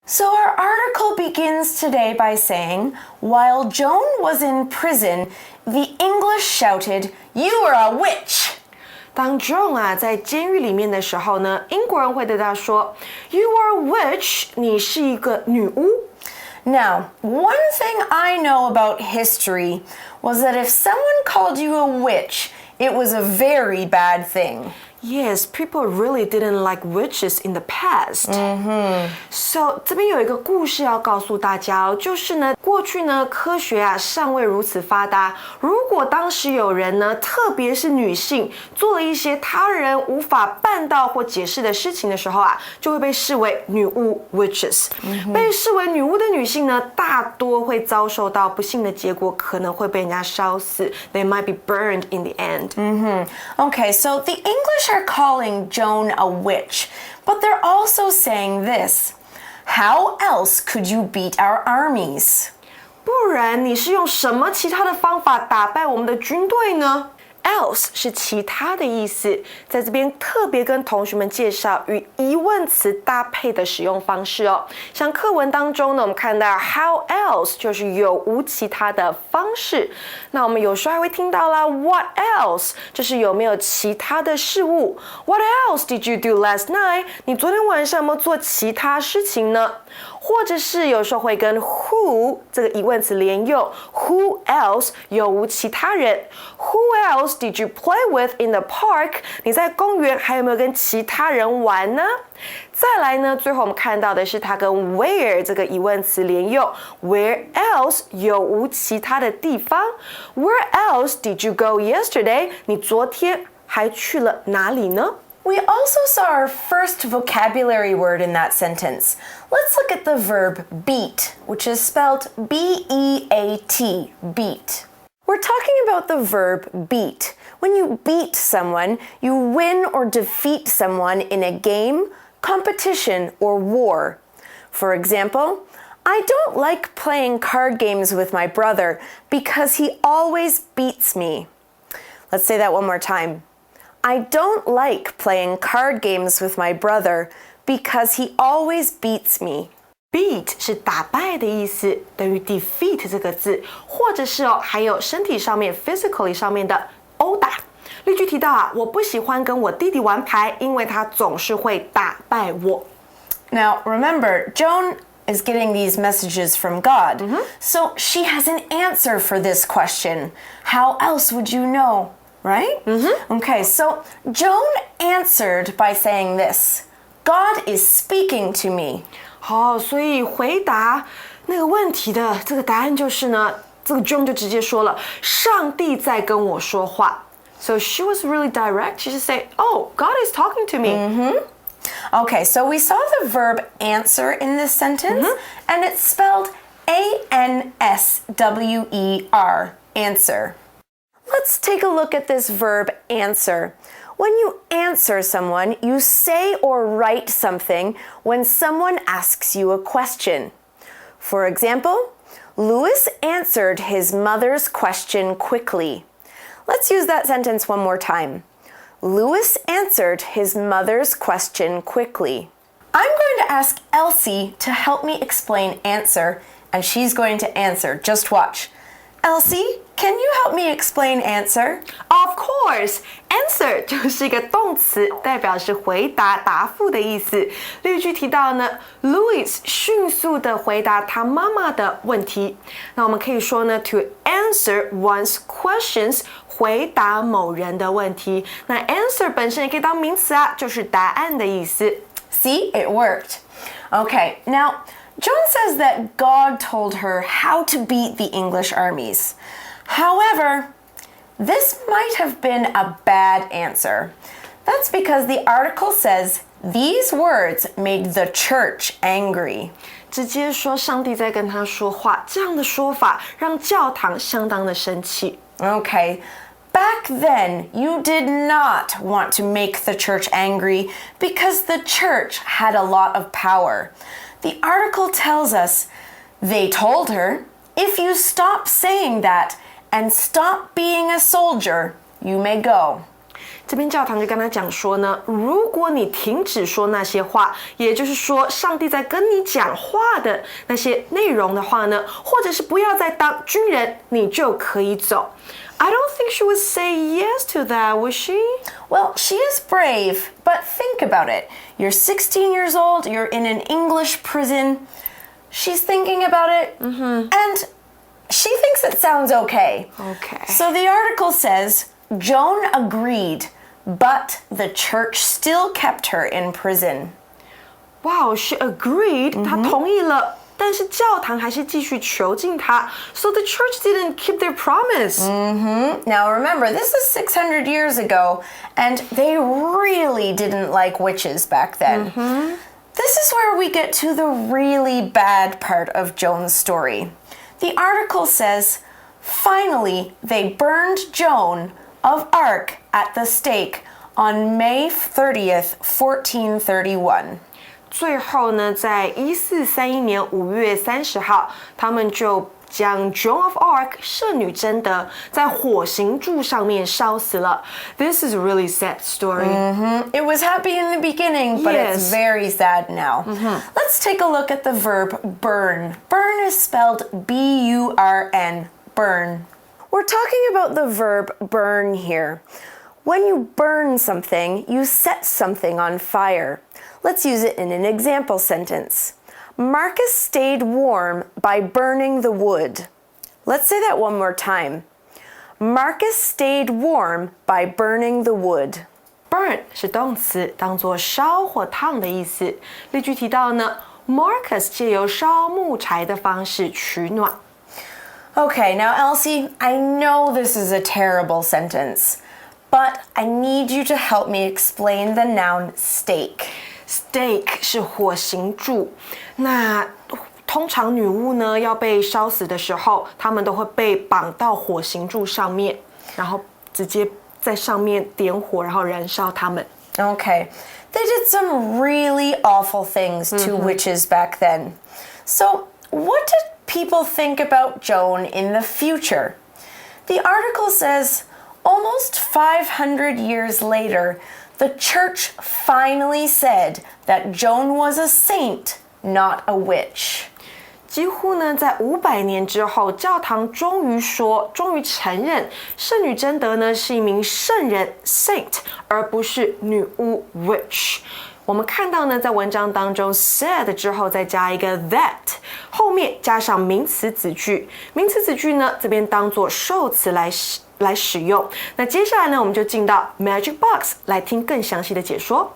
So our article begins today by saying, while Joan was in prison, the English shouted, "You are a witch!" 当 Joan 在监狱里面的时候呢，英国人会对他说 "You are a witch， 你是一个女巫。" Now, one thing I know about history was that if someone called you a witch, it was a very bad thing. Yes, people really didn't like witches in the past. So 这边有一个故事要告诉大家哦，就是呢，过去呢，科学尚未如此发达。如果当时有人呢，特别是女性，做了一些他人无法办到或解释的事情的时候就会被视为女巫 witches。被视为女巫的女性呢，大多会遭受到不幸的结果，可能会被人家烧死。They might be burned in the end. Okay, so the English are calling Joan a witch, but they're also saying this. How else could you beat our armies? 不然你是用什么其他的方法打败我们的军队呢？ Else 是其他的意思，在这边特别跟同学们介绍与疑问词搭配的使用方式哦。像课文当中呢，我们看到 how else 就是有无其他的方式。那我们有时候还会听到啦 what else 就是有没有其他的事物。What else did you do last night？ 你昨天晚上有没有做其他事情呢？或者是有时候会跟 who 这个疑问词连用 ，Who else 有无其他人 ？Who else did you play with in the park？ 你在公园还有没有跟其他人玩呢？再来呢，最后我们看到的是它跟 where 这个疑问词连用 ，Where else 有无其他的地方 ？Where else did you go yesterday？ 你昨天还去了哪里呢We also saw our first vocabulary word in that sentence. Let's look at the verb beat, which is spelled B-E-A-T, beat. We're talking about the verb beat. When you beat someone, you win or defeat someone in a game, competition, or war. For example, I don't like playing card games with my brother because he always beats me. Let's say that one more time. I don't like playing card games with my brother because he always beats me. Beat 是打败的意思，等于 defeat 这个字，或者是还有身体上面 physically 上面的殴打。例句提到我不喜欢跟我弟弟玩牌，因为他总是会打败我。Now, remember, Joan is getting these messages from God. So she has an answer for this question. How else would you know? Right? Okay, so Joan answered by saying this. God is speaking to me. 所以回答那个问题的这个答案就是呢，这个 Joan 就直接说了，上帝在跟我说话。So she was really direct. She just said, "Oh, God is talking to me." Okay, so we saw the verb answer in this sentence, and it's spelled A-N-S-W-E-R, answer. Let's take a look at this verb answer. When you answer someone, you say or write something when someone asks you a question. For example, Louis answered his mother's question quickly. Let's use that sentence one more time. Louis answered his mother's question quickly. I'm going to ask Elsie to help me explain answer, and she's going to answer. Just watch. Elsie, can you help me explain answer? Of course, answer 就是一个动词，代表是回答、答复的意思。例句提到呢 ，Louis 迅速地回答他妈妈的问题。那我们可以说呢 ，to answer one's questions， 回答某人的问题。那 answer 本身也可以当名词就是答案的意思。See, it worked. Okay, now Joan says that God told her how to beat the English armies. However, this might have been a bad answer. That's because the article says these words made the church angry. 直接说上帝在跟他说话，这样的说法让教堂相当的生气。Okay, back then you did not want to make the church angry because the church had a lot of power. The article tells us they told her, if you stop saying that and stop being a soldier, you may go. 这边教堂就跟他讲说呢，如果你停止说那些话，也就是说上帝在跟你讲话的那些内容的话呢，或者是不要再当军人，你就可以走。I don't think she would say yes to that, would she? Well, she is brave, but think about it. You're 16 years old, you're in an English prison. She's thinking about it, and she thinks it sounds okay. Okay. So the article says, Joan agreed, but the church still kept her in prison. Wow, she agreed. 她同意了。但是教堂还是继续囚禁他 so the church didn't keep their promise. Now remember, this is 600 years ago, and they really didn't like witches back then. This is where we get to the really bad part of Joan's story. The article says, finally, they burned Joan of Arc at the stake on May 30th, 1431. 最后呢，在1431年5月30号，他们就将 Joan of Arc 圣女贞德在火刑柱上面烧死了。This is a really sad story. It was happy in the beginning, but it's very sad now. Let's take a look at the verb burn. Burn is spelled B-U-R-N, burn. We're talking about the verb burn here. When you burn something, you set something on fire. Let's use it in an example sentence. Marcus stayed warm by burning the wood. Let's say that one more time. Marcus stayed warm by burning the wood. Burn 是动词，当作烧或烫的意思。例句提到呢 ，Marcus 借由烧木柴的方式取暖。Okay, now Elsie, I know this is a terrible sentence, but I need you to help me explain the noun stake. Stake 是火刑柱，那通常女巫呢要被烧死的时候，她们都会被绑到火刑柱上面，然后直接在上面点火，然后燃烧她们。Okay, they did some really awful things to witches back then. So, what did people think about Joan in the future? The article says, almost 500 years later, the church finally said that Joan was a saint, not a witch. 几乎呢，在500年之后，教堂终于承认圣女贞德呢是一名圣人 saint， 而不是女巫 witch。我们看到呢，在文章当中 said 之后再加一个 that， 后面加上名词子句。名词子句呢，这边当作受词来使用。那接下来呢，我们就进到 Magic Box 来听更详细的解说。